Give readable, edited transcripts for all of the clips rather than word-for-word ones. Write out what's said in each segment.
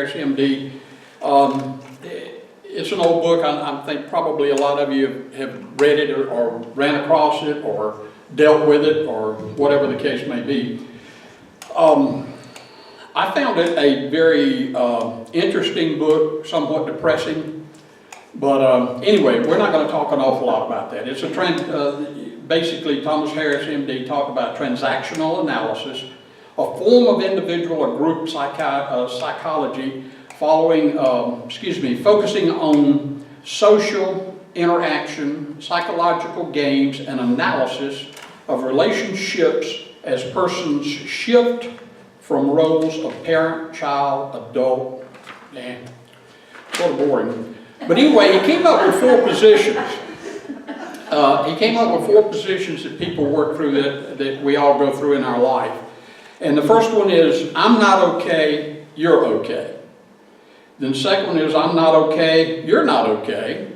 Harris, MD. It's an old book. I think probably a lot of you have read it or ran across it or dealt with it or whatever the case may be. I found it a very interesting book, somewhat depressing, but anyway, we're not going to talk an awful lot about that. It's a basically Thomas Harris, MD, talked about transactional analysis, a form of individual or group psychology focusing on social interaction, psychological games, and analysis of relationships as persons shift from roles of parent, child, adult. Man, sort of boring. But anyway, he came up with 4 positions. He came up with 4 positions that people work through that we all go through in our life. And the first one is, I'm not okay, you're okay. Then the second one is, I'm not okay, you're not okay.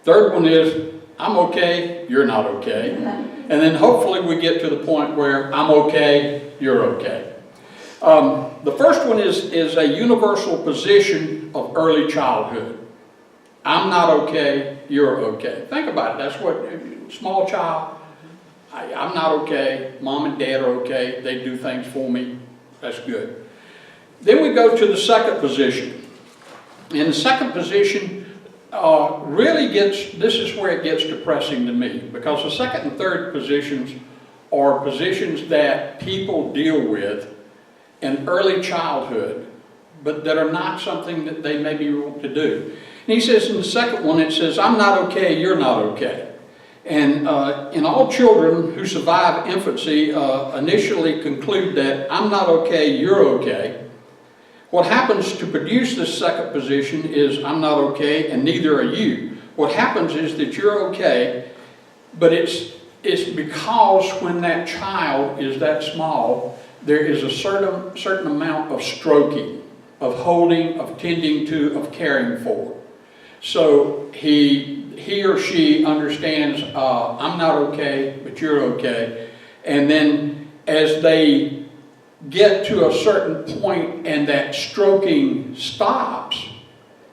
Third one is, I'm okay, you're not okay. And then hopefully we get to the point where I'm okay, you're okay. The first one is a universal position of early childhood. I'm not okay, you're okay. Think about it. That's what, small child, I'm not okay, mom and dad are okay, they do things for me, that's good. Then we go to the second position. And the second position this is where it gets depressing to me, because the second and third positions are positions that people deal with in early childhood, but that are not something that they maybe want to do. And he says in the second one, it says, I'm not okay, you're not okay. And in all children who survive infancy initially conclude that I'm not okay, you're okay. What happens to produce this second position is I'm not okay and neither are you. What happens is that you're okay, but it's because when that child is that small, there is a certain amount of stroking, of holding, of tending to, of caring for. So he or she understands, I'm not okay, but you're okay. And then as they get to a certain point and that stroking stops,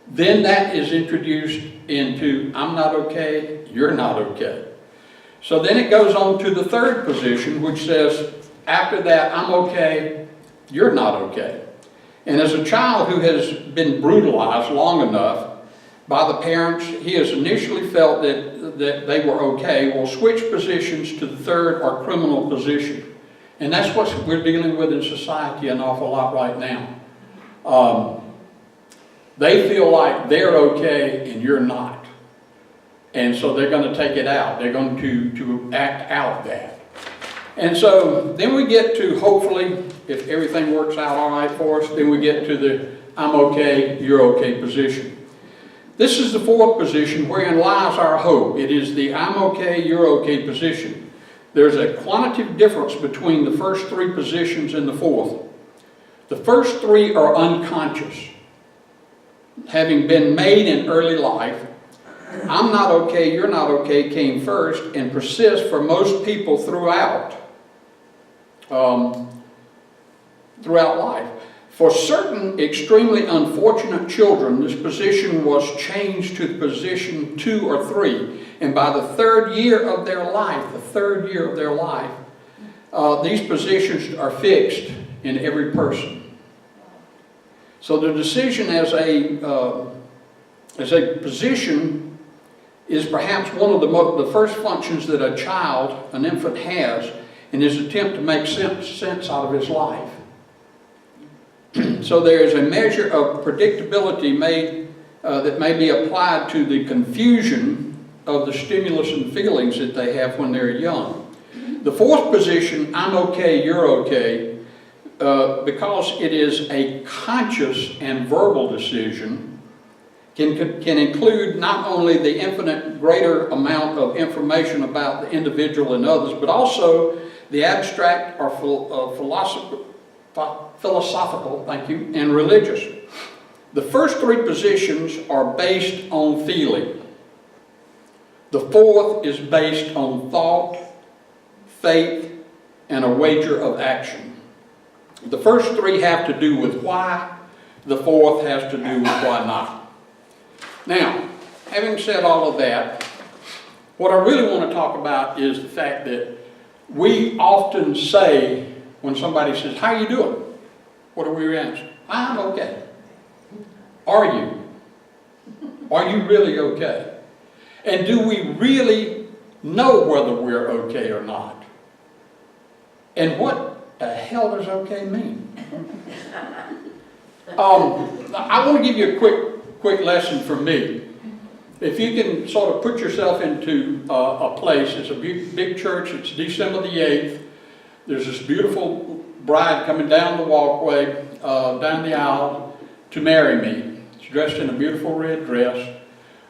then that is introduced into, I'm not okay, you're not okay. So then it goes on to the third position, which says, after that, I'm okay, you're not okay. And as a child who has been brutalized long enough by the parents, he has initially felt that they were okay, will switch positions to the third or criminal position. And that's what we're dealing with in society an awful lot right now. They feel like they're okay and you're not. And so they're going to take it out. They're going to act out that. And so then we get to, hopefully, if everything works out all right for us, then we get to the I'm okay, you're okay position. This is the fourth position wherein lies our hope. It is the I'm okay, you're okay position. There's a quantitative difference between the first 3 positions and the fourth. The first 3 are unconscious. Having been made in early life, I'm not okay, you're not okay came first and persists for most people throughout life. For certain extremely unfortunate children, this position was changed to position 2 or 3. And by the third year of their life, these positions are fixed in every person. So the decision as a position is perhaps one of the first functions that a child, an infant, has in his attempt to make sense out of his life. So there is a measure of predictability that may be applied to the confusion of the stimulus and feelings that they have when they're young. The fourth position, I'm okay, you're okay, because it is a conscious and verbal decision, can include not only the infinite greater amount of information about the individual and others, but also the abstract or philosophical, and religious. The first 3 positions are based on feeling. The fourth is based on thought, faith, and a wager of action. The first 3 have to do with why. The fourth has to do with why not. Now, having said all of that, what I really want to talk about is the fact that we often say, when somebody says, "How are you doing?" What do we answer? "I'm okay." Are you? Are you really okay? And do we really know whether we're okay or not? And what the hell does okay mean? I want to give you a quick lesson from me. If you can sort of put yourself into a place, it's a big church, it's December the 8th, there's this beautiful bride coming down the walkway, down the aisle to marry me. She's dressed in a beautiful red dress.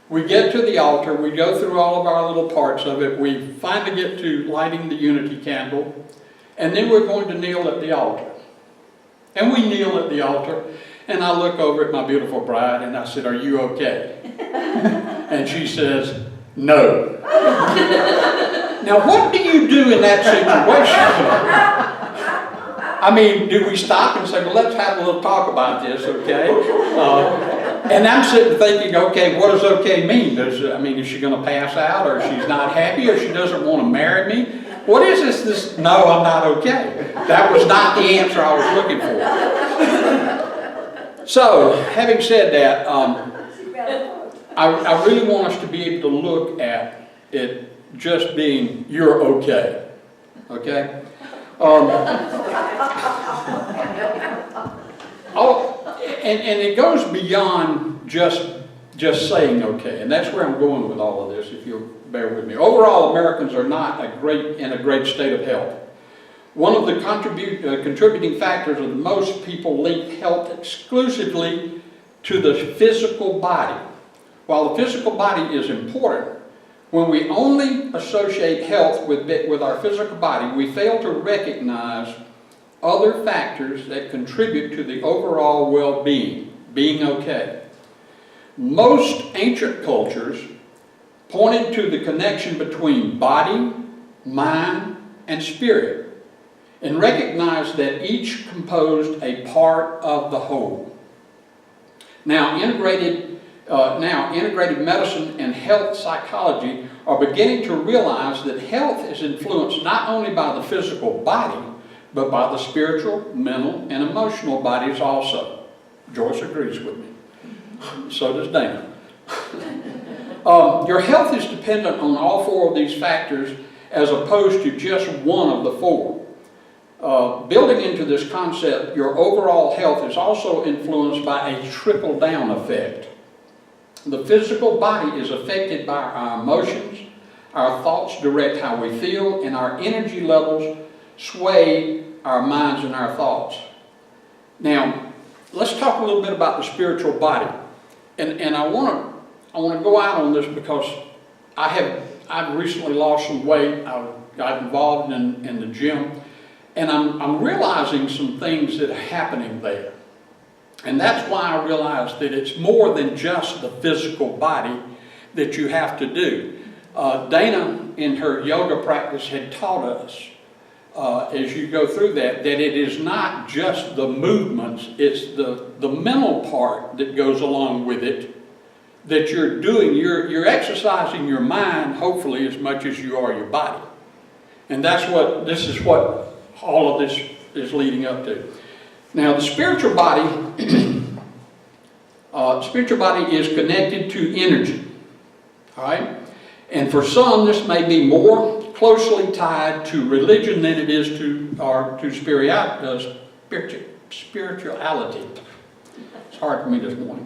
We get to the altar, we go through all of our little parts of it, we finally get to lighting the unity candle, and then we're going to kneel at the altar. And we kneel at the altar, and I look over at my beautiful bride and I said, "Are you okay?" And she says, "No." Now what do you do in that situation? I mean, do we stop and say, "Well, let's have a little talk about this, okay?" And I'm sitting thinking, okay, what does okay mean? Is she going to pass out, or she's not happy, or she doesn't want to marry me? What is this? No, I'm not okay. That was not the answer I was looking for. So, having said that, I really want us to be able to look at it just being, you're okay. Okay? And it goes beyond just saying okay, and that's where I'm going with all of this, if you'll bear with me. Overall, Americans are not in a great state of health. One of the contributing factors of most people link health exclusively to the physical body. While the physical body is important, when we only associate health with our physical body, we fail to recognize other factors that contribute to the overall well-being, being okay. Most ancient cultures pointed to the connection between body, mind, and spirit, and recognized that each composed a part of the whole. Now, integrated medicine and health psychology are beginning to realize that health is influenced not only by the physical body, but by the spiritual, mental, and emotional bodies also. Joyce agrees with me. So does Dana. Your health is dependent on all four of these factors as opposed to just one of the four. Building into this concept, your overall health is also influenced by a trickle-down effect. The physical body is affected by our emotions, our thoughts direct how we feel, and our energy levels sway our minds and our thoughts. Now, let's talk a little bit about the spiritual body. And I want to go out on this because I've recently lost some weight. I got involved in the gym, and I'm realizing some things that are happening there. And that's why I realized that it's more than just the physical body that you have to do. Dana, in her yoga practice, had taught us, as you go through that it is not just the movements, it's the mental part that goes along with it that you're doing. You're exercising your mind, hopefully, as much as you are your body. And this is what all of this is leading up to. Now, the spiritual body is connected to energy. All right? And for some, this may be more closely tied to religion than it is to spirituality. It's hard for me this morning.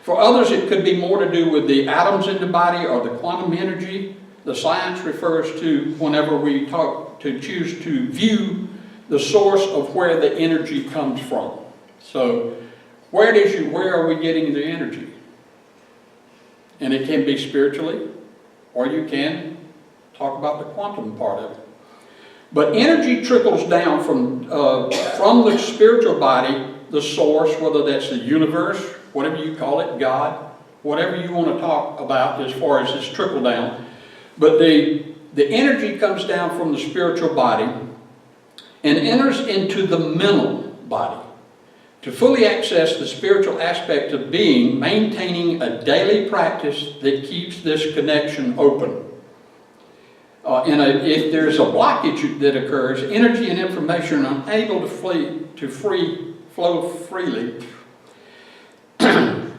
For others, it could be more to do with the atoms in the body or the quantum energy. The science refers to whenever we choose to view the source of where the energy comes from. So, where are we getting the energy? And it can be spiritually, or you can talk about the quantum part of it. But energy trickles down from the spiritual body, the source, whether that's the universe, whatever you call it, God, whatever you want to talk about as far as this trickle down. But the energy comes down from the spiritual body and enters into the mental body. To fully access the spiritual aspect of being, maintaining a daily practice that keeps this connection open. If there's a blockage that occurs, energy and information are unable to flow freely. and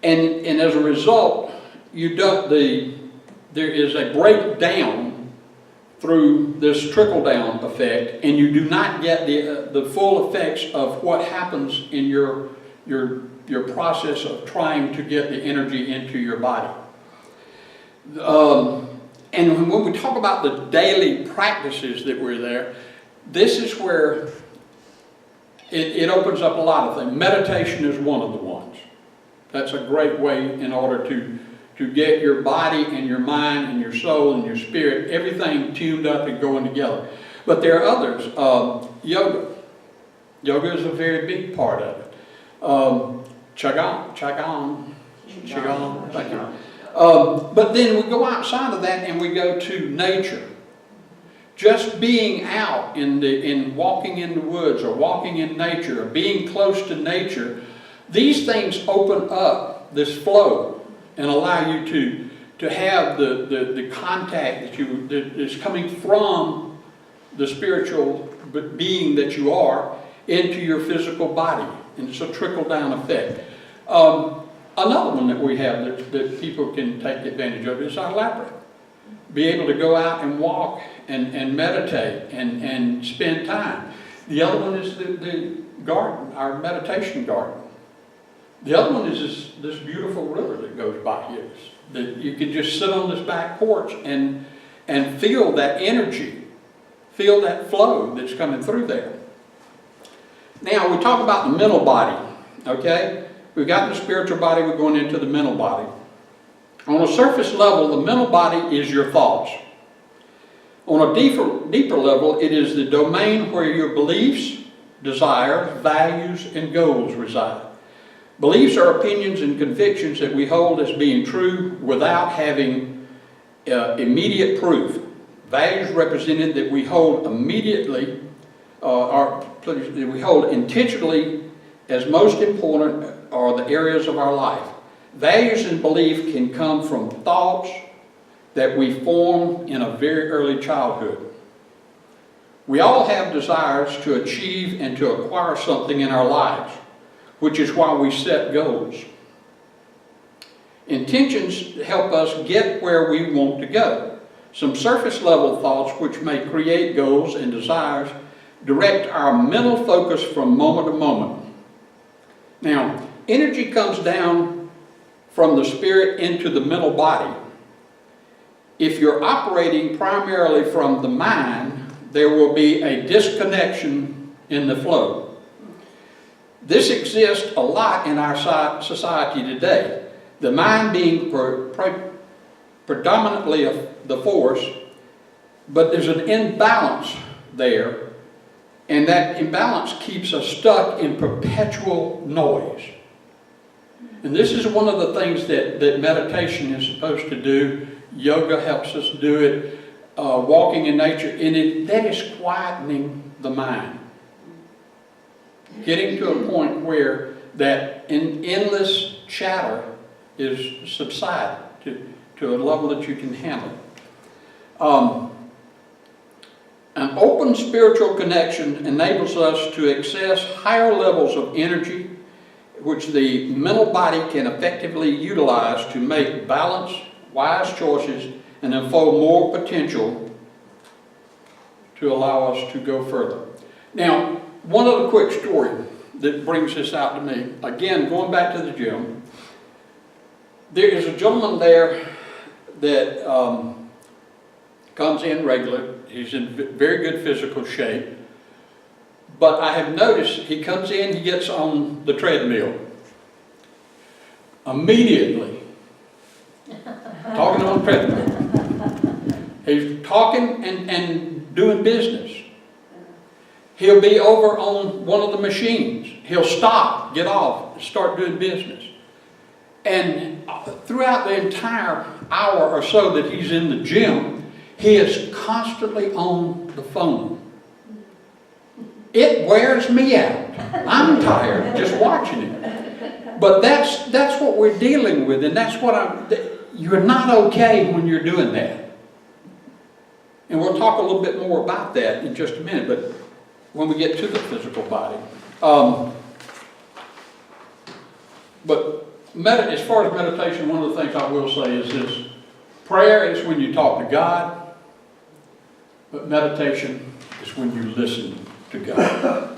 as a result, there is a breakdown through this trickle-down effect, and you do not get the full effects of what happens in your process of trying to get the energy into your body. And when we talk about the daily practices that were there, this is where it opens up a lot of things. Meditation is one of the ones. That's a great way in order to get your body and your mind and your soul and your spirit, everything tuned up and going together. But there are others. Yoga. Yoga is a very big part of it. Qigong, thank you. But then we go outside of that and we go to nature. Just being out in walking in the woods or walking in nature or being close to nature, these things open up this flow and allow you to have the contact that is coming from the spiritual being that you are into your physical body. And it's a trickle-down effect. Another one that we have that people can take advantage of is our labyrinth. Be able to go out and walk and meditate and spend time. The other one is the garden, our meditation garden. The other one is this beautiful river that goes by here. That you can just sit on this back porch and feel that energy, feel that flow that's coming through there. Now we talk about the mental body, okay? We've got the spiritual body, we're going into the mental body. On a surface level, the mental body is your thoughts. On a deeper level, it is the domain where your beliefs, desires, values, and goals reside. Beliefs are opinions and convictions that we hold as being true without having immediate proof. Values represented that we hold immediately, that we hold intentionally as most important are the areas of our life. Values and belief can come from thoughts that we form in a very early childhood. We all have desires to achieve and to acquire something in our lives, which is why we set goals. Intentions help us get where we want to go. Some surface level thoughts which may create goals and desires direct our mental focus from moment to moment. Now, energy comes down from the spirit into the mental body. If you're operating primarily from the mind, there will be a disconnection in the flow. This exists a lot in our society today. The mind being predominantly the force, but there's an imbalance there, and that imbalance keeps us stuck in perpetual noise. And this is one of the things that meditation is supposed to do. Yoga helps us do it, walking in nature, and that is quietening the mind. Getting to a point where that endless chatter is subsided to a level that you can handle. An open spiritual connection enables us to access higher levels of energy, which the mental body can effectively utilize to make balanced, wise choices and unfold more potential to allow us to go further. Now, one other quick story that brings this out to me. Again, going back to the gym, there is a gentleman there that comes in regular. He's in very good physical shape. But I have noticed he comes in, he gets on the treadmill. Immediately, talking on the treadmill. He's talking and doing business. He'll be over on one of the machines. He'll stop, get off, start doing business. And throughout the entire hour or so that he's in the gym, he is constantly on the phone. It wears me out. I'm tired just watching it. But that's what we're dealing with, and that's what you're not okay when you're doing that. And we'll talk a little bit more about that in just a minute, but when we get to the physical body. But as far as meditation, one of the things I will say is this. Prayer is when you talk to God, but meditation is when you listen to God.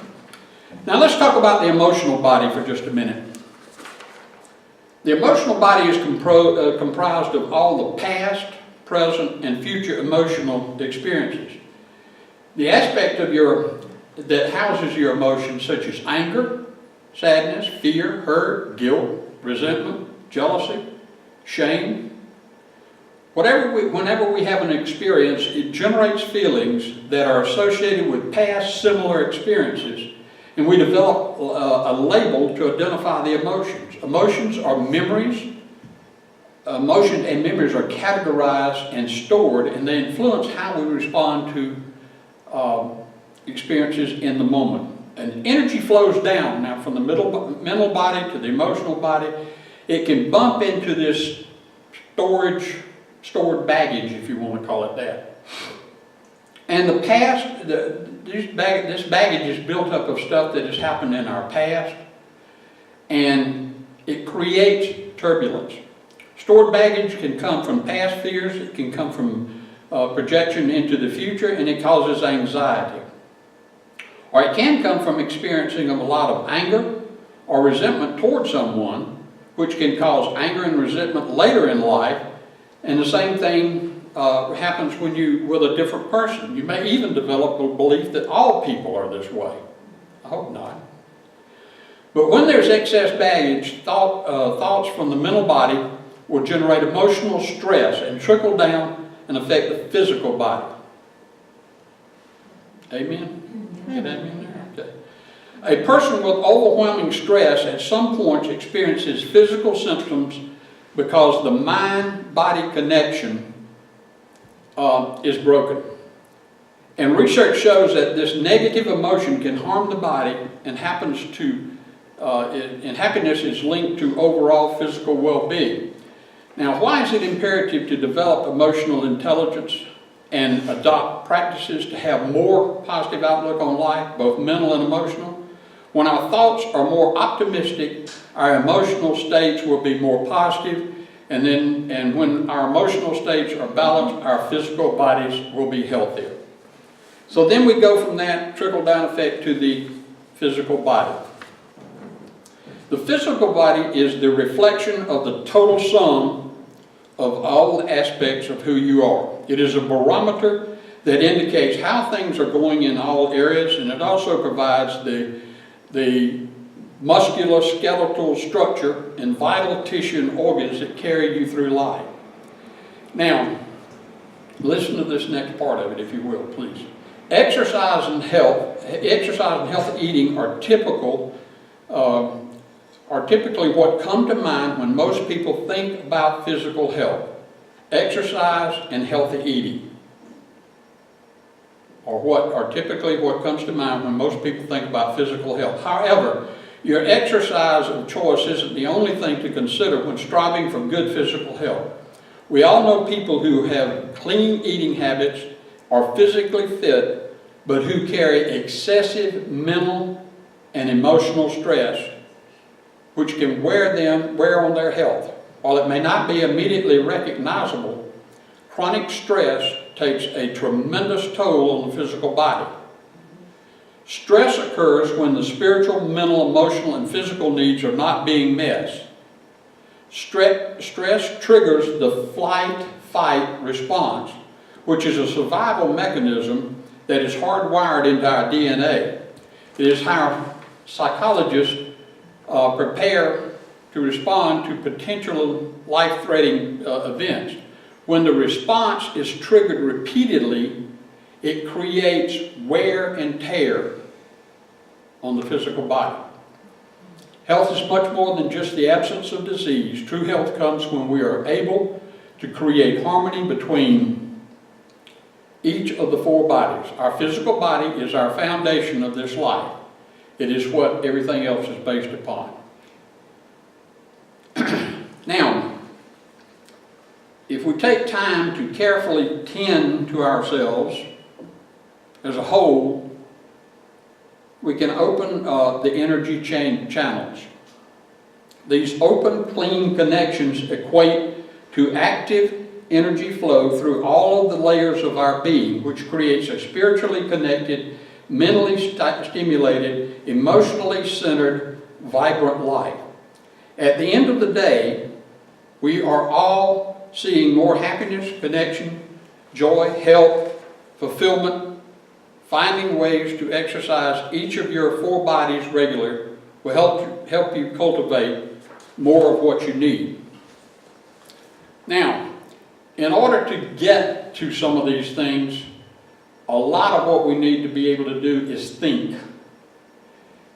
Now let's talk about the emotional body for just a minute. The emotional body is comprised of all the past, present, and future emotional experiences. The aspect of that houses your emotions, such as anger, sadness, fear, hurt, guilt, resentment, jealousy, shame. Whenever we have an experience, it generates feelings that are associated with past similar experiences, and we develop a label to identify the emotions. Emotions are memories. Emotions and memories are categorized and stored, and they influence how we respond to experiences in the moment. And energy flows down now from the mental body to the emotional body. It can bump into this stored baggage, if you want to call it that. And the past, this baggage is built up of stuff that has happened in our past, and it creates turbulence. Stored baggage can come from past fears, it can come from projection into the future, and it causes anxiety. Or it can come from experiencing a lot of anger or resentment towards someone, which can cause anger and resentment later in life. And the same thing happens when you're with a different person. You may even develop a belief that all people are this way. I hope not. But when there's excess baggage, thoughts from the mental body will generate emotional stress and trickle down and affect the physical body. Amen? Get amen there? Okay. A person with overwhelming stress at some point experiences physical symptoms because the mind-body connection is broken. And research shows that this negative emotion can harm the body, and happiness is linked to overall physical well-being. Now, why is it imperative to develop emotional intelligence and adopt practices to have more positive outlook on life, both mental and emotional? When our thoughts are more optimistic, our emotional states will be more positive, and when our emotional states are balanced, our physical bodies will be healthier. So then we go from that trickle-down effect to the physical body. The physical body is the reflection of the total sum of all the aspects of who you are. It is a barometer that indicates how things are going in all areas, and it also provides the musculoskeletal structure and vital tissue and organs that carry you through life. Now, listen to this next part of it, if you will, please. Exercise and healthy eating are typically what come to mind when most people think about physical health. Exercise and healthy eating are typically what comes to mind when most people think about physical health. However, your exercise of choice isn't the only thing to consider when striving for good physical health. We all know people who have clean eating habits, are physically fit, but who carry excessive mental and emotional stress, which can wear on their health. While it may not be immediately recognizable, chronic stress takes a tremendous toll on the physical body. Stress occurs when the spiritual, mental, emotional, and physical needs are not being met. Stress triggers the flight-fight response, which is a survival mechanism that is hardwired into our DNA. It is how psychologists prepare to respond to potential life-threatening events. When the response is triggered repeatedly, it creates wear and tear on the physical body. Health is much more than just the absence of disease. True health comes when we are able to create harmony between each of the four bodies. Our physical body is our foundation of this life. It is what everything else is based upon. Now, if we take time to carefully tend to ourselves as a whole, we can open the energy channels. These open, clean connections equate to active energy flow through all of the layers of our being, which creates a spiritually connected, mentally stimulated, emotionally centered, vibrant life. At the end of the day, we are all seeing more happiness, connection, joy, health, fulfillment. Finding ways to exercise each of your four bodies regularly will help you cultivate more of what you need. Now, in order to get to some of these things, a lot of what we need to be able to do is think.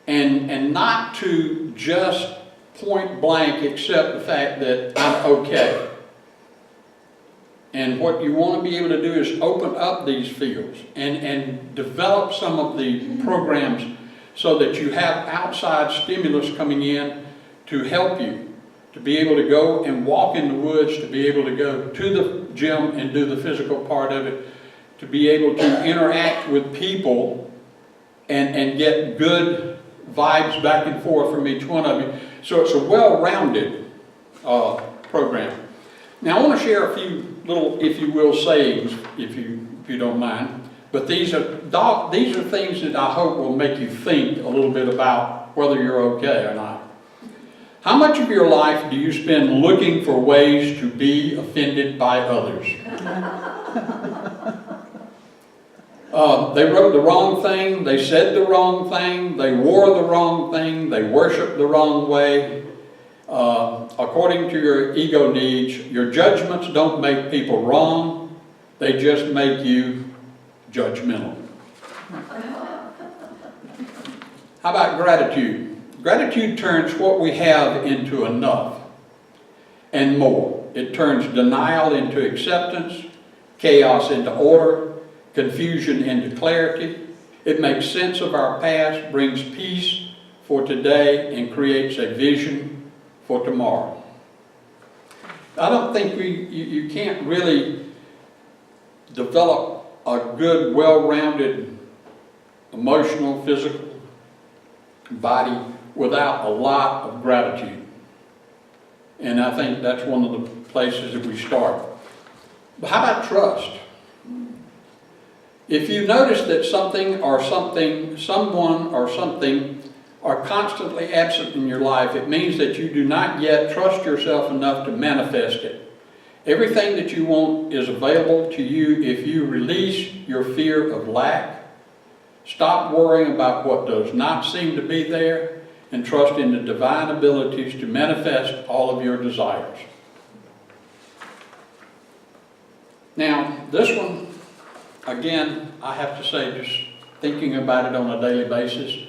And not to just point blank accept the fact that I'm okay. And what you want to be able to do is open up these fields and develop some of the programs so that you have outside stimulus coming in to help you to be able to go and walk in the woods, to be able to go to the gym and do the physical part of it, to be able to interact with people and get good vibes back and forth from each one of you. So it's a well-rounded program. Now I want to share a few little, if you will, sayings, if you don't mind. But these are things that I hope will make you think a little bit about whether you're okay or not. How much of your life do you spend looking for ways to be offended by others? They wrote the wrong thing, they said the wrong thing, they wore the wrong thing, they worshiped the wrong way. According to your ego needs, your judgments don't make people wrong, they just make you judgmental. How about gratitude? Gratitude turns what we have into enough and more. It turns denial into acceptance, chaos into order, confusion into clarity. It makes sense of our past, brings peace for today, and creates a vision for tomorrow. I don't think you can't really develop a good, well-rounded emotional, physical body without a lot of gratitude. And I think that's one of the places that we start. But how about trust? If you notice that someone or something are constantly absent in your life, it means that you do not yet trust yourself enough to manifest it. Everything that you want is available to you if you release your fear of lack, stop worrying about what does not seem to be there, and trust in the divine abilities to manifest all of your desires. Now, this one, again, I have to say, just thinking about it on a daily basis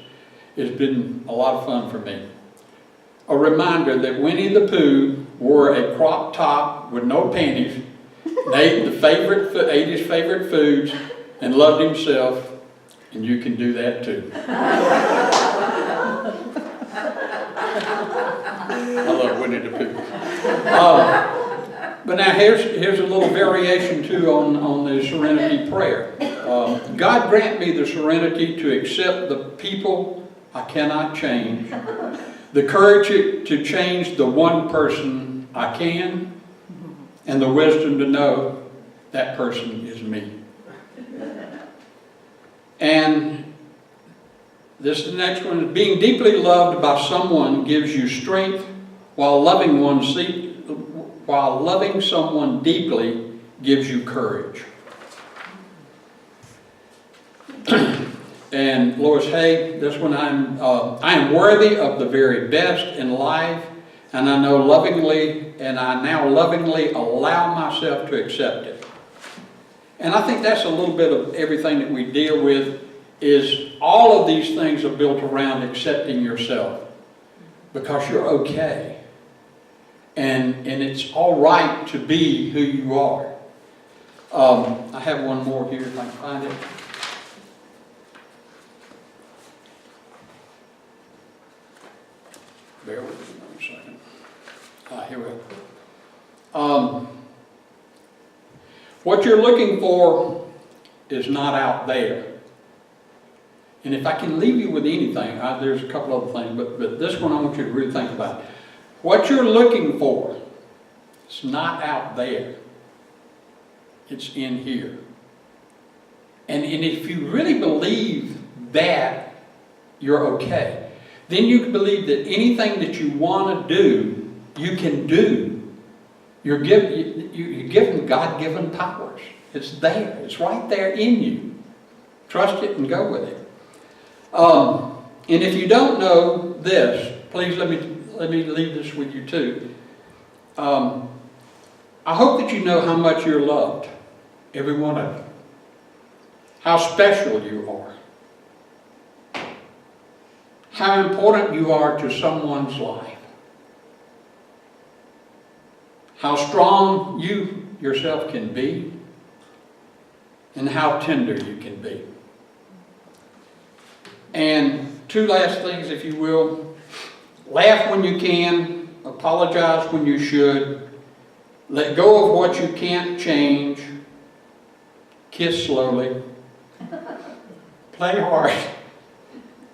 has been a lot of fun for me. A reminder that Winnie the Pooh wore a crop top with no panties, ate his favorite foods, and loved himself, and you can do that too. I love Winnie the Pooh. But now here's a little variation too on the serenity prayer. God grant me the serenity to accept the people I cannot change, the courage to change the one person I can, and the wisdom to know that person is me. And this is the next one. Being deeply loved by someone gives you strength, while loving someone deeply gives you courage. And Lois Hay, this one, I am worthy of the very best in life, and I now lovingly allow myself to accept it. And I think that's a little bit of everything that we deal with, is all of these things are built around accepting yourself, because you're okay. And it's all right to be who you are. I have one more here if I can find it. Bear with me 1 second. Here we go. What you're looking for is not out there. And if I can leave you with anything, there's a couple other things, but this one I want you to really think about. What you're looking for is not out there. It's in here. And if you really believe that, you're okay. Then you can believe that anything that you want to do, you can do. You're given God-given powers. It's there. It's right there in you. Trust it and go with it. And if you don't know this, please let me leave this with you too. I hope that you know how much you're loved, every one of you. How special you are. How important you are to someone's life. How strong you yourself can be. And how tender you can be. And 2 last things, if you will. Laugh when you can. Apologize when you should. Let go of what you can't change. Kiss slowly. Play hard.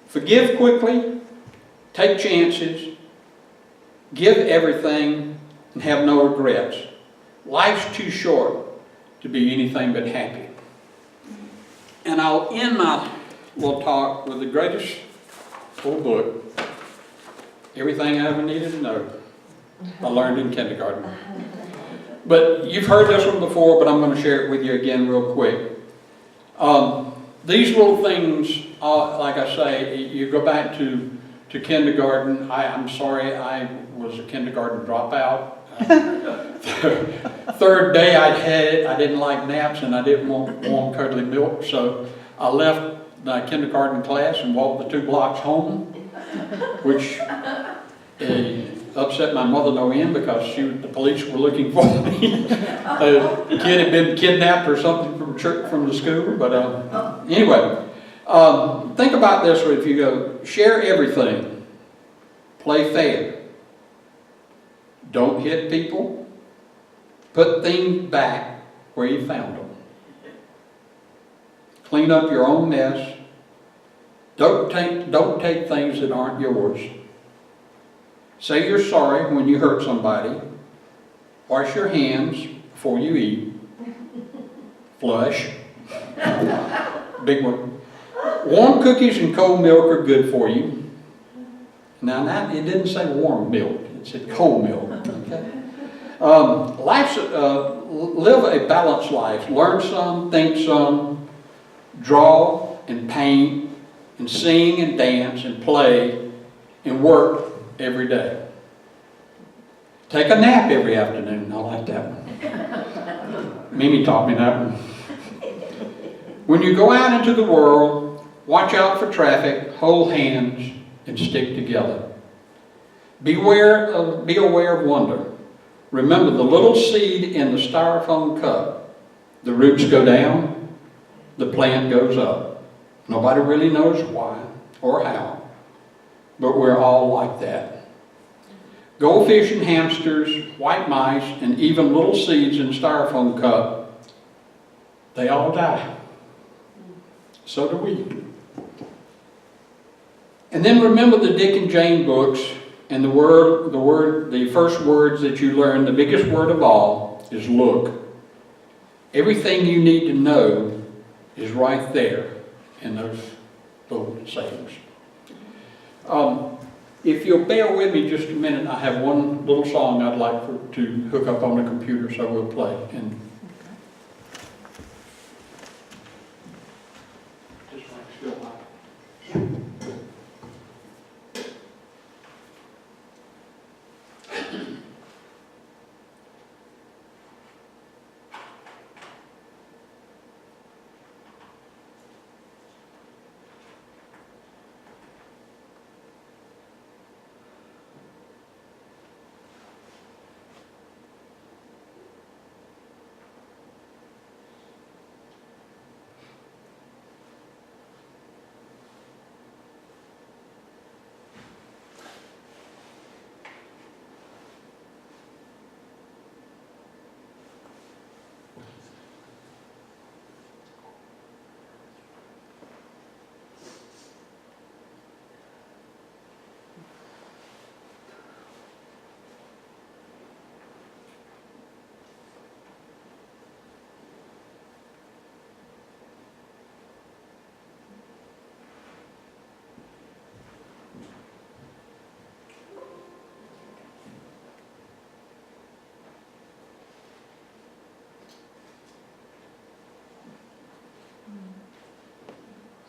Forgive quickly. Take chances. Give everything and have no regrets. Life's too short to be anything but happy. And I'll end my little talk with the greatest little book, Everything I Ever Needed to Know. I learned in kindergarten. But you've heard this one before, but I'm going to share it with you again real quick. These little things, like I say, you go back to kindergarten. I'm sorry, I was a kindergarten dropout. Third day I didn't like naps and I didn't want warm cuddly milk, so I left the kindergarten class and walked the 2 blocks home, which upset my mother no end because the police were looking for me. The kid had been kidnapped or something from the school. But anyway, think about this: if you go, share everything, play fair, don't hit people, put things back where you found them, clean up your own mess, don't take things that aren't yours. Say you're sorry when you hurt somebody. Wash your hands before you eat. Flush. Big one. Warm cookies and cold milk are good for you. Now, it didn't say warm milk. It said cold milk. Okay? Live a balanced life. Learn some, think some, draw and paint, and sing and dance and play and work every day. Take a nap every afternoon. I like that one. Mimi taught me that one. When you go out into the world, watch out for traffic, hold hands, and stick together. Be aware of wonder. Remember the little seed in the styrofoam cup. The roots go down, the plant goes up. Nobody really knows why or how. But we're all like that. Goldfish and hamsters, white mice, and even little seeds in a styrofoam cup, they all die. So do we. And then remember the Dick and Jane books, and the first words that you learn, the biggest word of all, is look. Everything you need to know is right there in those little sayings. If you'll bear with me just a minute, I have one little song I'd like to hook up on the computer, so we'll play. And just like still like.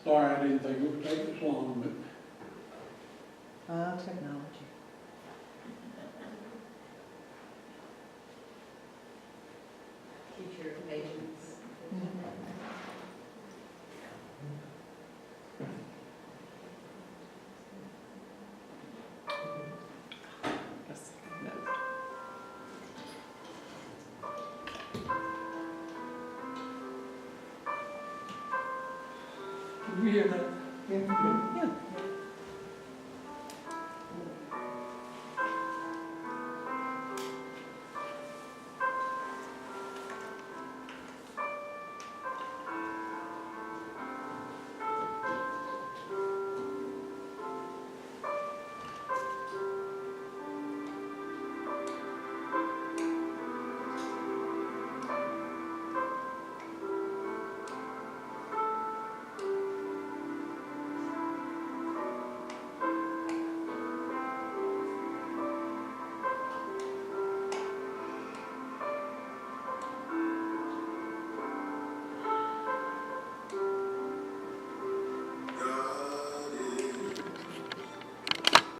Sorry, I didn't think it would take this long, Technology. Teacher patience. Yes, no. but you hear that? Yeah.